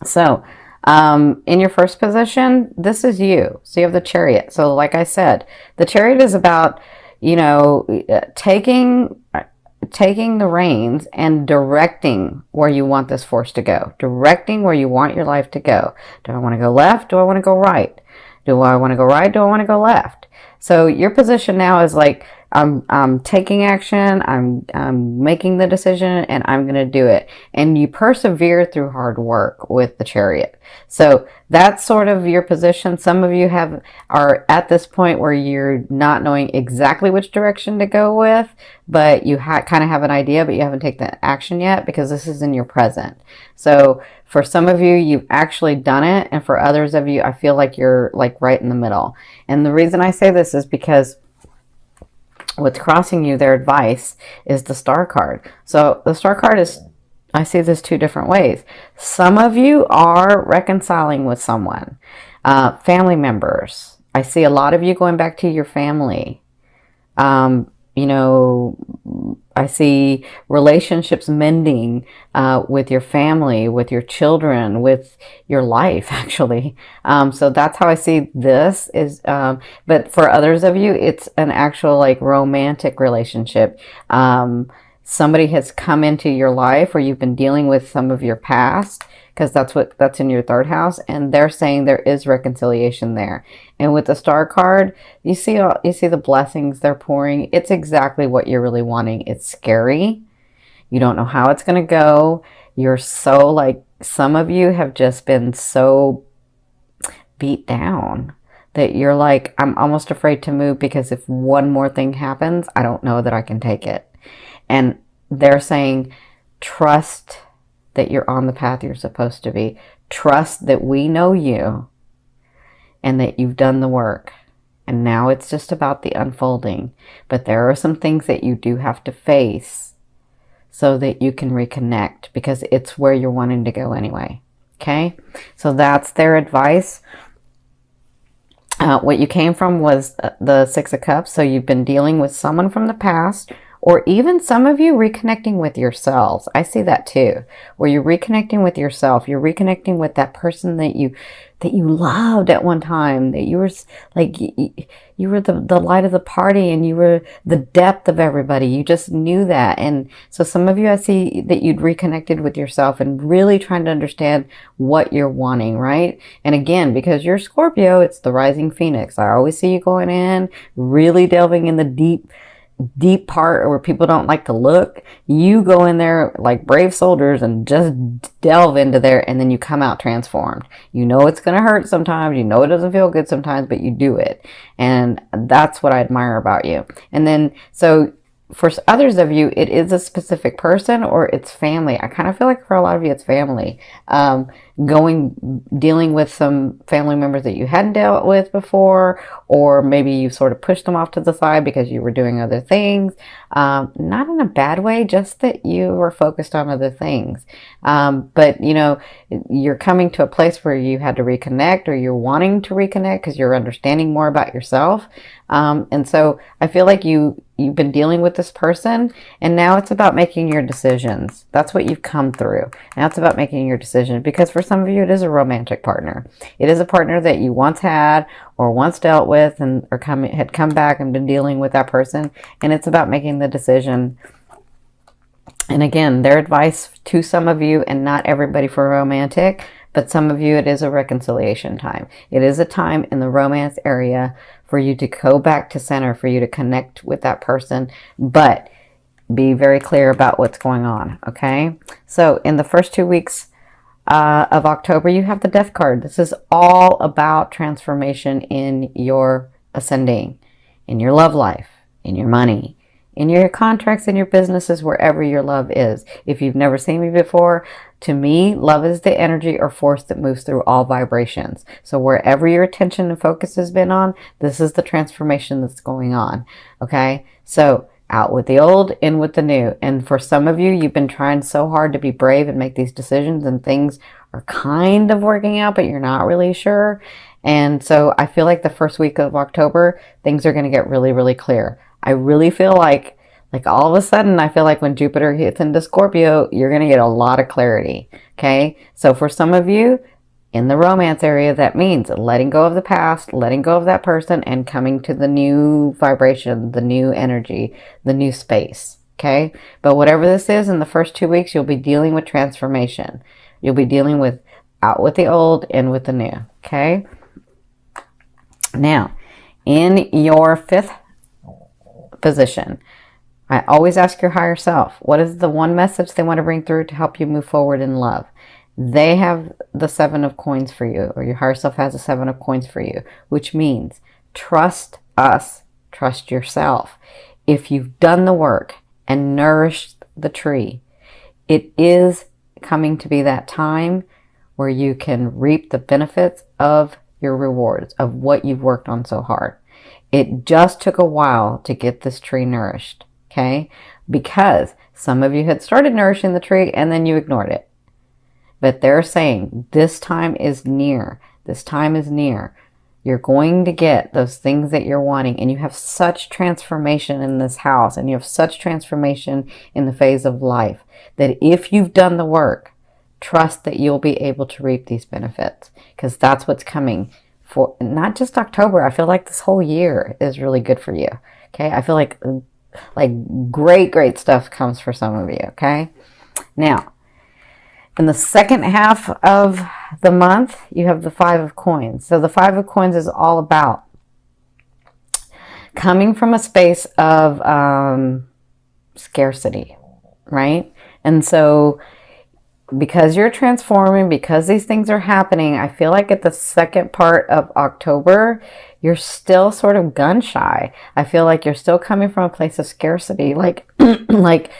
So, in your first position, this is you. So you have the Chariot. So like I said, the Chariot is about, you know, taking the reins and directing where you want this force to go. Directing where you want your life to go. Do I want to go left? Do I want to go right? Do I want to go right? Do I want to go left? So your position now is like, I'm taking action, I'm making the decision, and I'm going to do it. And you persevere through hard work with the Chariot. So that's sort of your position. Some of you are at this point where you're not knowing exactly which direction to go with, but you kind of have an idea, but you haven't taken the action yet because this is in your present. So for some of you, you've actually done it, and for others of you, I feel like you're like right in the middle. And the reason I say this is because what's crossing you, their advice, is the Star card. So the Star card is, I see this two different ways. Some of you are reconciling with someone, family members. I see a lot of you going back to your family. You know, I see relationships mending with your family, with your children, with your life, actually. So that's how I see this is, but for others of you, it's an actual like romantic relationship. Somebody has come into your life, or you've been dealing with some of your past, because that's in your third house, and they're saying there is reconciliation there. And with the Star card, you see the blessings they're pouring. It's exactly what you're really wanting. It's scary. You don't know how it's going to go. You're so like, some of you have just been so beat down that you're like, I'm almost afraid to move because if one more thing happens, I don't know that I can take it. And they're saying, trust that you're on the path you're supposed to be. Trust that we know you and that you've done the work. And now it's just about the unfolding. But there are some things that you do have to face so that you can reconnect, because it's where you're wanting to go anyway. Okay? So that's their advice. What you came from was the Six of Cups. So you've been dealing with someone from the past, or even some of you reconnecting with yourselves. I see that too, where you're reconnecting with yourself. You're reconnecting with that person that you loved at one time, that you were like, you were the light of the party, and you were the depth of everybody. You just knew that. And so some of you, I see that you'd reconnected with yourself and really trying to understand what you're wanting, right? And again, because you're Scorpio, it's the rising Phoenix. I always see you going in, really delving in the deep part where people don't like to look. You go in there like brave soldiers and just delve into there, and then you come out transformed. You know it's going to hurt sometimes, you know it doesn't feel good sometimes, but you do it. And that's what I admire about you. And then so for others of you, it is a specific person or it's family. I kind of feel like for a lot of you, it's family. Dealing with some family members that you hadn't dealt with before, or maybe you sort of pushed them off to the side because you were doing other things. Not in a bad way, just that you were focused on other things. But you know, you're coming to a place where you had to reconnect, or you're wanting to reconnect because you're understanding more about yourself. And so I feel like you've been dealing with this person, and now it's about making your decisions. That's what you've come through. Now it's about making your decision, because for some of you, it is a romantic partner. It is a partner that you once had or once dealt with, and had come back and been dealing with that person. And it's about making the decision. And again, their advice to some of you, and not everybody for romantic, but some of you, it is a reconciliation time. It is a time in the romance area for you to go back to center, for you to connect with that person, but be very clear about what's going on, okay? So in the first 2 weeks of October, you have the Death card. This is all about transformation in your ascending, in your love life, in your money, in your contracts, in your businesses, wherever your love is. If you've never seen me before, to me, love is the energy or force that moves through all vibrations. So wherever your attention and focus has been on, this is the transformation that's going on. Okay? So out with the old, in with the new. And for some of you, you've been trying so hard to be brave and make these decisions, and things are kind of working out, but you're not really sure. And so I feel like the first week of October, things are going to get really, really clear. I really feel like Like all of a sudden, I feel like when Jupiter hits into Scorpio, you're going to get a lot of clarity. Okay. So for some of you in the romance area, that means letting go of the past, letting go of that person, and coming to the new vibration, the new energy, the new space. Okay. But whatever this is, in the first 2 weeks, you'll be dealing with transformation. You'll be dealing with out with the old, in with the new. Okay. Now, in your 5th position, I always ask your higher self, what is the one message they want to bring through to help you move forward in love? They have the 7 of coins for you, or your higher self has the 7 of coins for you, which means trust us, trust yourself. If you've done the work and nourished the tree, it is coming to be that time where you can reap the benefits of your rewards, of what you've worked on so hard. It just took a while to get this tree nourished. Okay, because some of you had started nourishing the tree and then you ignored it. But they're saying this time is near. This time is near. You're going to get those things that you're wanting, and you have such transformation in this house, and you have such transformation in the phase of life that if you've done the work, trust that you'll be able to reap these benefits, because that's what's coming for not just October. I feel like this whole year is really good for you. Okay, I feel like great stuff comes for some of you. Okay, now in the second half of the month, you have the 5 of coins. So the 5 of coins is all about coming from a space of scarcity, right? And so because you're transforming, because these things are happening, I feel like at the second part of October, you're still sort of gun shy. I feel like you're still coming from a place of scarcity, like, like,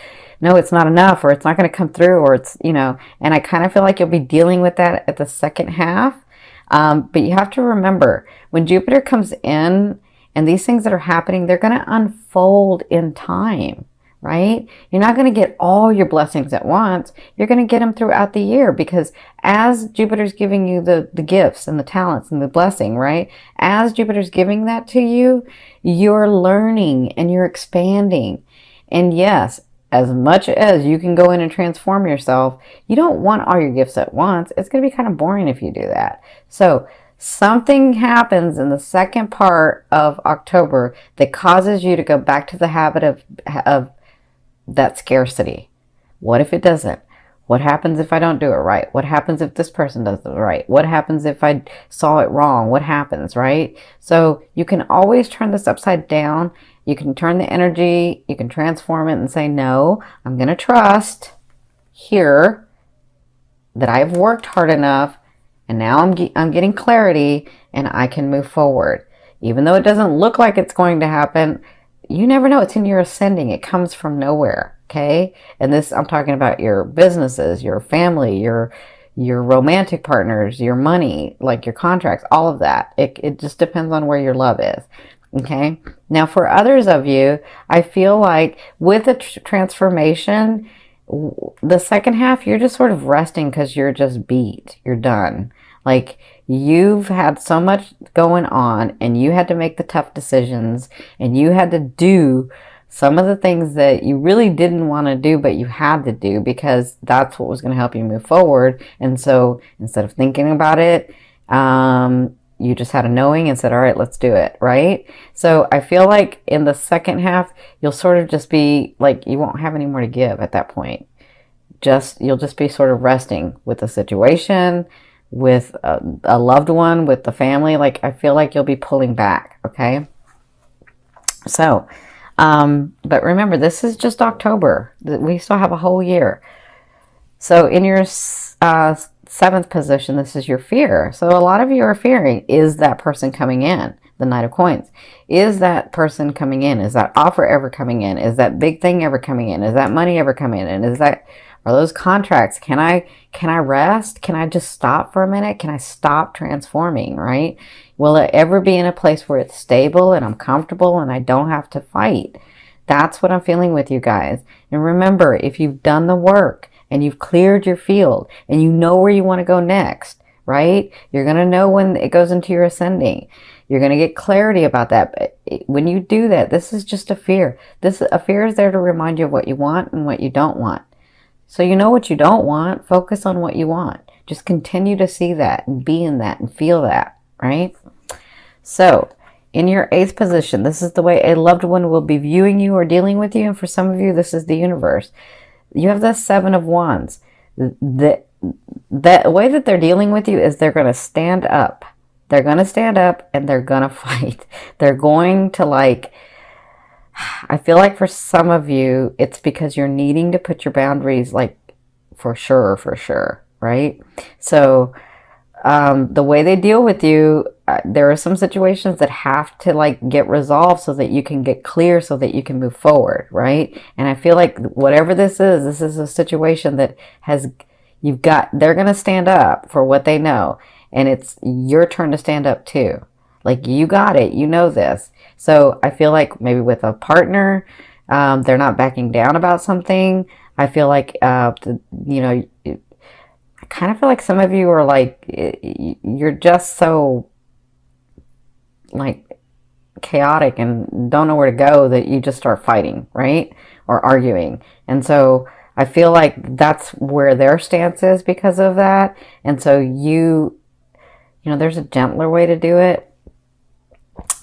no, it's not enough, or it's not going to come through, or it's, you know, and I kind of feel like you'll be dealing with that at the second half. But you have to remember, when Jupiter comes in and these things that are happening, they're going to unfold in time. Right? You're not going to get all your blessings at once. You're going to get them throughout the year, because as Jupiter's giving you the gifts and the talents and the blessing, right? As Jupiter's giving that to you, you're learning and you're expanding. And yes, as much as you can go in and transform yourself, you don't want all your gifts at once. It's going to be kind of boring if you do that. So something happens in the second part of October that causes you to go back to the habit of that scarcity. What if it doesn't? What happens if I don't do it right? What happens if this person does it right? What happens if I saw it wrong? What happens, right? So you can always turn this upside down. You can turn the energy, you can transform it and say, no, I'm going to trust here that I've worked hard enough, and now I'm getting clarity, and I can move forward. Even though it doesn't look like it's going to happen, you never know. It's in your ascending. It comes from nowhere. Okay. And this, I'm talking about your businesses, your family, your romantic partners, your money, like your contracts, all of that. It just depends on where your love is. Okay. Now for others of you, I feel like with a transformation, the second half, you're just sort of resting because you're just beat. You're done. Like, you've had so much going on, and you had to make the tough decisions, and you had to do some of the things that you really didn't want to do, but you had to do because that's what was going to help you move forward. And so instead of thinking about it, you just had a knowing and said, all right, let's do it. Right? So I feel like in the second half, you'll sort of just be like, you won't have any more to give at that point. You'll just be sort of resting with the situation, with a loved one, with the family. Like, I feel like you'll be pulling back. Okay. So, but remember, this is just October. We still have a whole year. So in your 7th position, this is your fear. So a lot of you are fearing, is that person coming in? The Knight of Coins. Is that person coming in? Is that offer ever coming in? Is that big thing ever coming in? Is that money ever coming in? And are those contracts? Can I rest? Can I just stop for a minute? Can I stop transforming, right? Will it ever be in a place where it's stable and I'm comfortable and I don't have to fight? That's what I'm feeling with you guys. And remember, if you've done the work and you've cleared your field and you know where you want to go next, right? You're going to know when it goes into your ascending. You're going to get clarity about that. But when you do that, this is just a fear. A fear is there to remind you of what you want and what you don't want. So you know what you don't want. Focus on what you want. Just continue to see that and be in that and feel that, right? So in your 8th position, this is the way a loved one will be viewing you or dealing with you. And for some of you, this is the universe. You have the 7 of Wands. The way that they're dealing with you is they're going to stand up. They're going to stand up and they're going to fight. They're going to I feel like for some of you, it's because you're needing to put your boundaries for sure, right? So the way they deal with you, there are some situations that have to get resolved so that you can get clear, so that you can move forward, right? And I feel like whatever this is a situation that they're going to stand up for what they know. And it's your turn to stand up too. You got it. You know this. So I feel like maybe with a partner, they're not backing down about something. I feel like, I kind of feel like some of you are you're just so chaotic and don't know where to go that you just start fighting, right? Or arguing. And so I feel like that's where their stance is because of that. And so there's a gentler way to do it.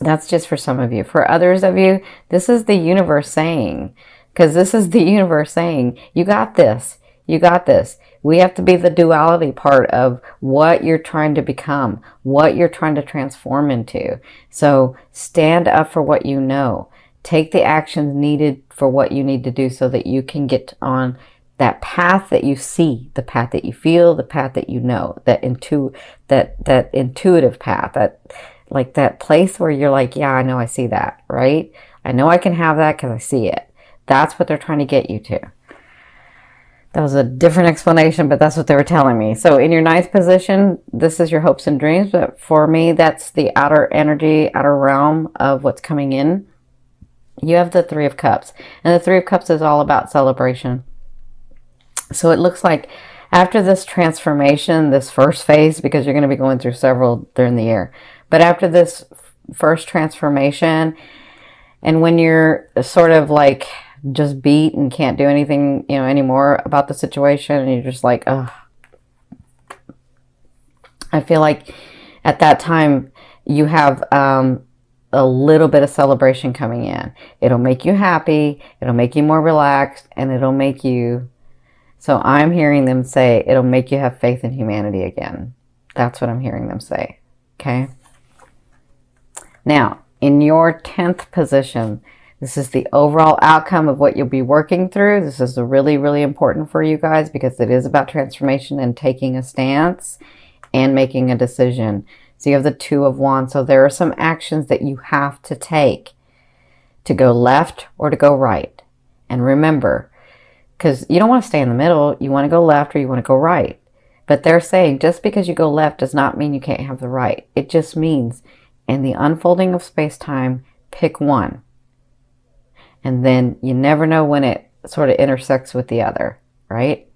That's just for some of you. For others of you, this is the universe saying, because this is the universe saying, you got this. You got this. We have to be the duality part of what you're trying to become, what you're trying to transform into. So stand up for what you know. Take the actions needed for what you need to do so that you can get on that path that you see, the path that you feel, the path that you know, that intuitive path, that place where you're yeah, I know I see that, right? I know I can have that because I see it. That's what they're trying to get you to. That was a different explanation, but that's what they were telling me. So in your 9th position, this is your hopes and dreams. But for me, that's the outer energy, outer realm of what's coming in. You have the 3 of Cups. And the 3 of Cups is all about celebration. So it looks like after this transformation, this first phase, because you're going to be going through several during the year. But after this first transformation, and when you're sort of just beat and can't do anything, anymore about the situation, and you're just ugh. I feel like at that time you have a little bit of celebration coming in. It'll make you happy, it'll make you more relaxed, and it'll make you, so I'm hearing them say, it'll make you have faith in humanity again. That's what I'm hearing them say. Okay? Now, in your 10th position, this is the overall outcome of what you'll be working through. This is really, really important for you guys because it is about transformation and taking a stance and making a decision. So you have the 2 of Wands. So there are some actions that you have to take to go left or to go right. And remember, because you don't want to stay in the middle. You want to go left or you want to go right. But they're saying just because you go left does not mean you can't have the right. It just means in the unfolding of space-time, pick one. And then you never know when it sort of intersects with the other, right?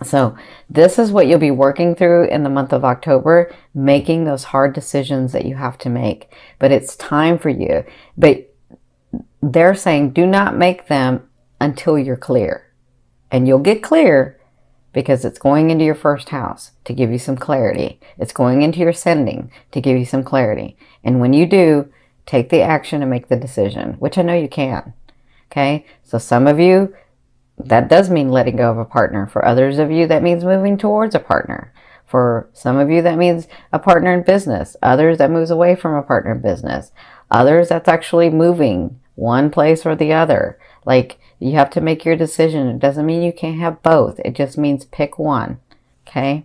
So this is what you'll be working through in the month of October, making those hard decisions that you have to make. But it's time for you. But they're saying do not make them until you're clear. And you'll get clear because it's going into your first house to give you some clarity. It's going into your ascending to give you some clarity. And when you do, take the action and make the decision, which I know you can. Okay? So some of you, that does mean letting go of a partner. For others of you, that means moving towards a partner. For some of you, that means a partner in business. Others, that moves away from a partner in business. Others, that's actually moving one place or the other. Like, you have to make your decision. It doesn't mean you can't have both. It just means pick one. Okay?